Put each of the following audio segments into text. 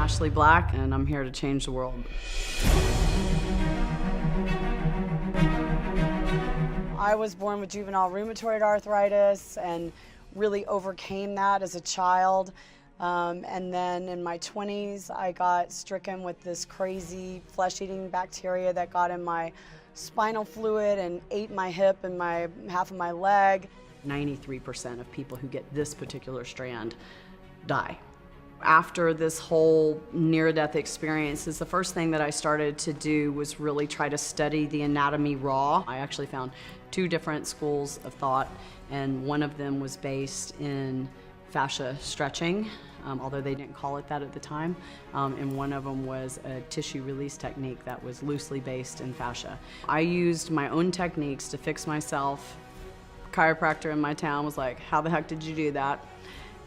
Ashley Black, and I'm here to change the world. I was born with juvenile rheumatoid arthritis and really overcame that as a child. And then in my 20s, I got stricken with this crazy flesh-eating bacteria that got in my spinal fluid and ate my hip and half of my leg. 93% of people who get this particular strand die. After this whole near-death experience, the first thing that I started to do was really try to study the anatomy raw. I actually found 2 different schools of thought, and one of them was based in fascia stretching, although they didn't call it that at the time, and one of them was a tissue release technique that was loosely based in fascia. I used my own techniques to fix myself. Chiropractor in my town was like, "How the heck did you do that?"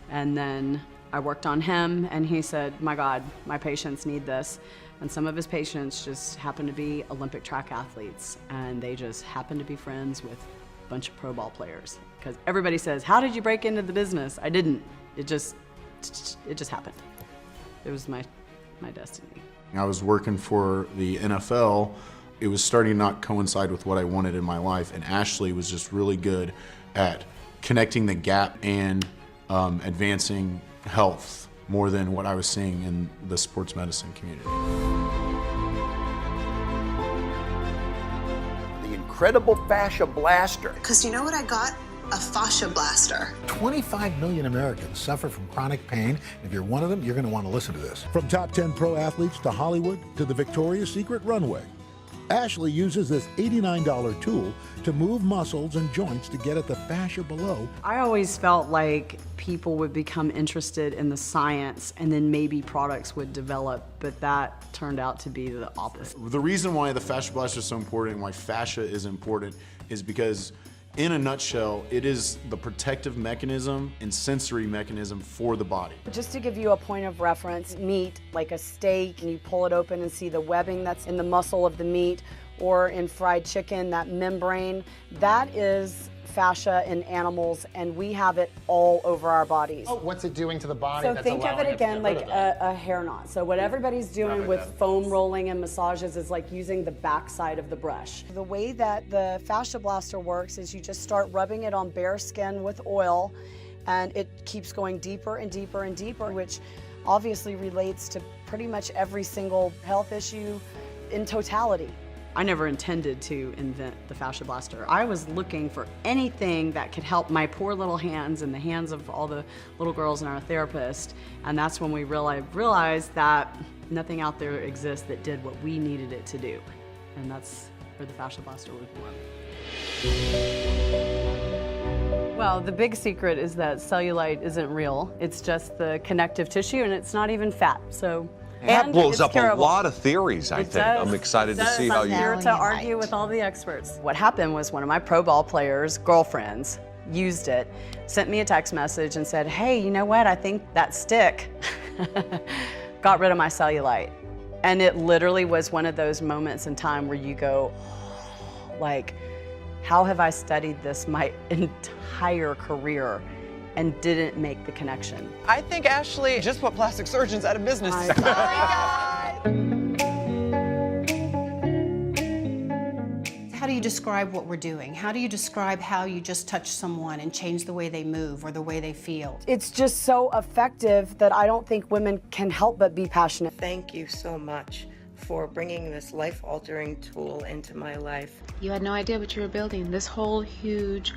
And then I worked on him, and he said, "My God, my patients need this." And some of his patients just happened to be Olympic track athletes, and they just happened to be friends with a bunch of pro ball players. Because everybody says, "How did you break into the business?" I didn't. It just happened. It was my destiny. I was working for the NFL. It was starting to not coincide with what I wanted in my life, and Ashley was just really good at connecting the gap and advancing health more than what I was seeing in the sports medicine community. The incredible fascia blaster. Because you know what I got? A fascia blaster. 25 million Americans suffer from chronic pain. If you're one of them, you're going to want to listen to this. From top 10 pro athletes to Hollywood to the Victoria's Secret runway, Ashley uses this $89 tool to move muscles and joints to get at the fascia below. I always felt like people would become interested in the science and then maybe products would develop, but that turned out to be the opposite. The reason why the fascia blaster is so important and why fascia is important is because, in a nutshell, it is the protective mechanism and sensory mechanism for the body. Just to give you a point of reference, meat, like a steak, and you pull it open and see the webbing that's in the muscle of the meat, or in fried chicken, that membrane, that is fascia in animals, and we have it all over our bodies. Oh, what's it doing to the body? So that's think of it allowing again to like get rid of a hair knot. So what everybody's doing with foam rolling and massages is like using the backside of the brush. The way that the fascia blaster works is you just start rubbing it on bare skin with oil, and it keeps going deeper and deeper and deeper, which obviously relates to pretty much every single health issue in totality. I never intended to invent the fascia blaster. I was looking for anything that could help my poor little hands and the hands of all the little girls and our therapist, and that's when we realized that nothing out there exists that did what we needed it to do, and that's where the fascia blaster was born. Well, the big secret is that cellulite isn't real. It's just the connective tissue, and it's not even fat. So. That blows up curable. a lot of theories, I think. I'm excited to see how I'm you... here to argue with all the experts. What happened was one of my pro ball players' girlfriends used it, sent me a text message and said, "Hey, you know what? I think that stick got rid of my cellulite." And it literally was one of those moments in time where you go, like, how have I studied this my entire career and didn't make the connection? I think Ashley just put plastic surgeons out of business. How do you describe what we're doing? How do you describe how you just touch someone and change the way they move or the way they feel? It's just so effective that I don't think women can help but be passionate. Thank you so much for bringing this life-altering tool into my life. You had no idea what you were building, this whole huge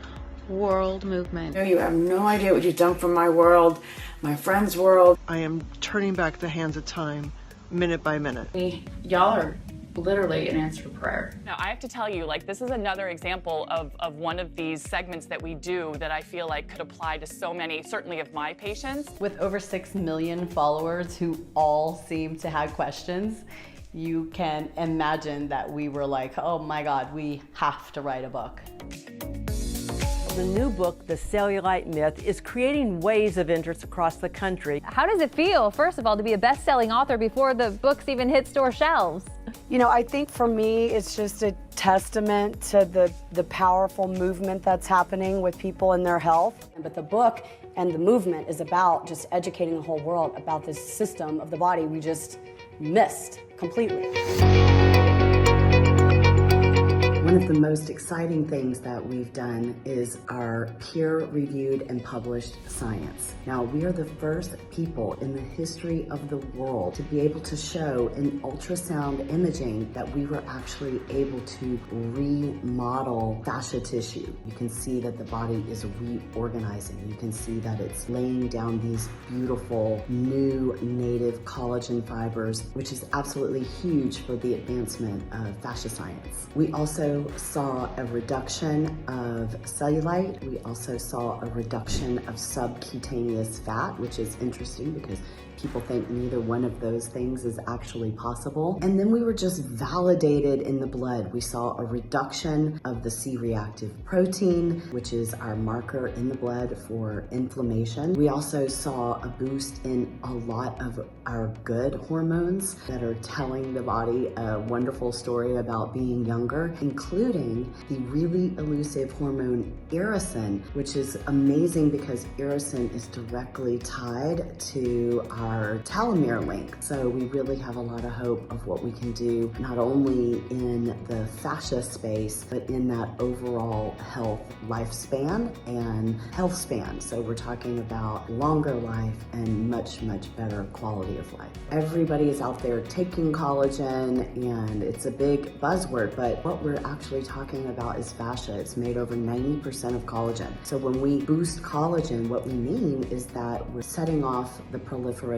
world movement. No, you have no idea what you've done for my world, my friend's world. I am turning back the hands of time, minute by minute. Y'all are literally an answered prayer. Now, I have to tell you, like, this is another example of one of these segments that we do that I feel like could apply to so many, certainly of my patients. With over 6 million followers who all seem to have questions, you can imagine that we were like, oh my God, we have to write a book. The new book, The Cellulite Myth, is creating waves of interest across the country. How does it feel, first of all, to be a best-selling author before the books even hit store shelves? You know, I think for me, it's just a testament to the powerful movement that's happening with people and their health. But the book And the movement is about just educating the whole world about this system of the body we just missed completely. One of the most exciting things that we've done is our peer-reviewed and published science. Now, we are the first people in the history of the world to be able to show in ultrasound imaging that we were actually able to remodel fascia tissue. You can see that the body is reorganizing. You can see that it's laying down these beautiful new native collagen fibers, which is absolutely huge for the advancement of fascia science. We also saw a reduction of cellulite. We also saw a reduction of subcutaneous fat, which is interesting because people think neither one of those things is actually possible. And then we were just validated in the blood. We saw a reduction of the C-reactive protein, which is our marker in the blood for inflammation. We also saw a boost in a lot of our good hormones that are telling the body a wonderful story about being younger, including the really elusive hormone irisin, which is amazing because irisin is directly tied to our telomere length. So we really have a lot of hope of what we can do, not only in the fascia space, but in that overall health lifespan and health span. So we're talking about longer life and much, much better quality of life. Everybody is out there taking collagen and it's a big buzzword, but what we're actually talking about is fascia. It's made over 90% of collagen. So when we boost collagen, what we mean is that we're setting off the proliferation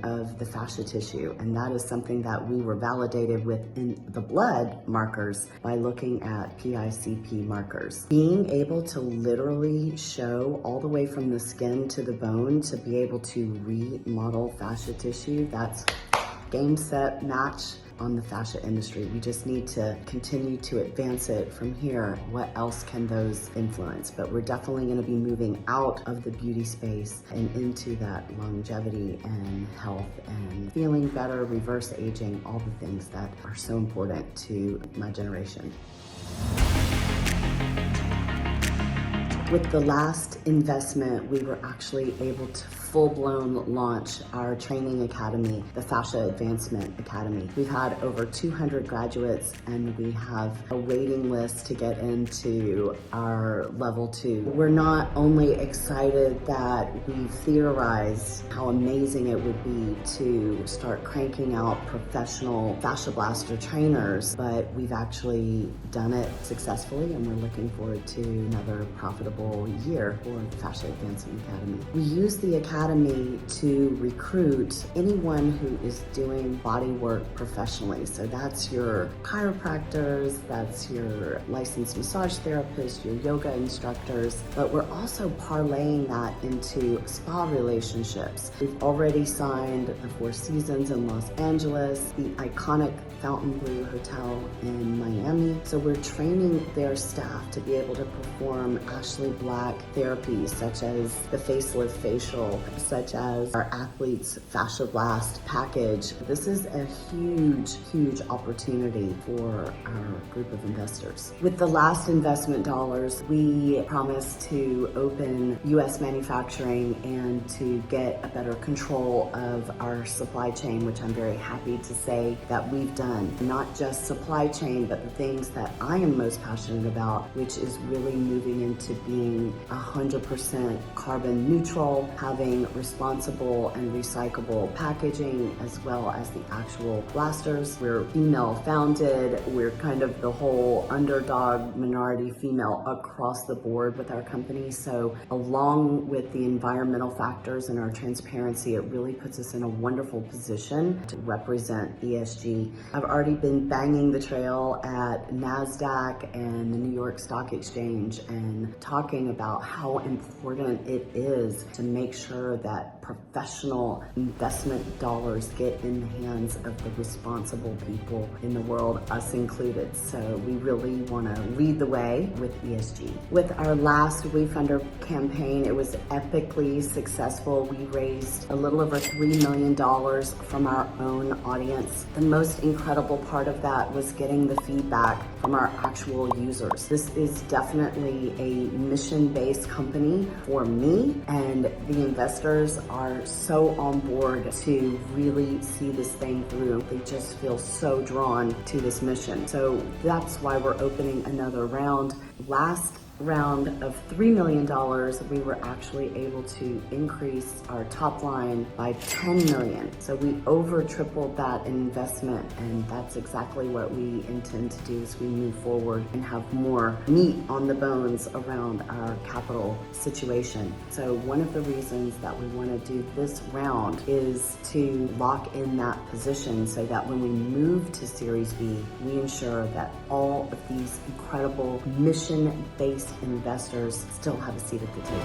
of the fascia tissue. And that is something that we were validated with in the blood markers by looking at PICP markers. Being able to literally show all the way from the skin to the bone to be able to remodel fascia tissue, that's game, set, match on the fascia industry. We just need to continue to advance it from here. What else can those influence? But we're definitely going to be moving out of the beauty space and into that longevity and health and feeling better, reverse aging, all the things that are so important to my generation. With the last investment, we were actually able to full-blown launch our training academy, the Fascia Advancement Academy. We've had over 200 graduates and we have a waiting list to get into our level 2. We're not only excited that we've theorized how amazing it would be to start cranking out professional fascia blaster trainers, but we've actually done it successfully and we're looking forward to another profitable year for the Fascia Advancement Academy. We use the academy to recruit anyone who is doing body work professionally. So that's your chiropractors, that's your licensed massage therapists, your yoga instructors, but we're also parlaying that into spa relationships. We've already signed the Four Seasons in Los Angeles, the iconic Fontainebleau Hotel in Miami. So we're training their staff to be able to perform Ashley Black therapies such as the facelift facial, such as our athletes fascia blast package. This is a huge, huge opportunity for our group of investors. With the last investment dollars, we promised to open US manufacturing and to get a better control of our supply chain, which I'm very happy to say that we've done. Not just supply chain, but the things that I am most passionate about, which is really moving into being 100% carbon neutral, having responsible and recyclable packaging, as well as the actual blasters. We're female founded. We're kind of the whole underdog minority female across the board with our company. So along with the environmental factors and our transparency, it really puts us in a wonderful position to represent ESG. I've already been banging the trail at NASDAQ and the New York Stock Exchange and talking about how important it is to make sure that professional investment dollars get in the hands of the responsible people in the world, us included. So we really want to lead the way with ESG. With our last WeFunder campaign, it was epically successful. We raised a little over $3 million from our own audience. The most incredible part of that was getting the feedback from our actual users. This is definitely a mission-based company for me, and the investors are so on board to really see this thing through. They just feel so drawn to this mission. So that's why we're opening another round. Last round of $3 million, we were actually able to increase our top line by $10 million. So we over tripled that investment, and that's exactly what we intend to do as we move forward and have more meat on the bones around our capital situation. So one of the reasons that we want to do this round is to lock in that position so that when we move to Series B, we ensure that all of these incredible mission-based investors still have a seat at the table.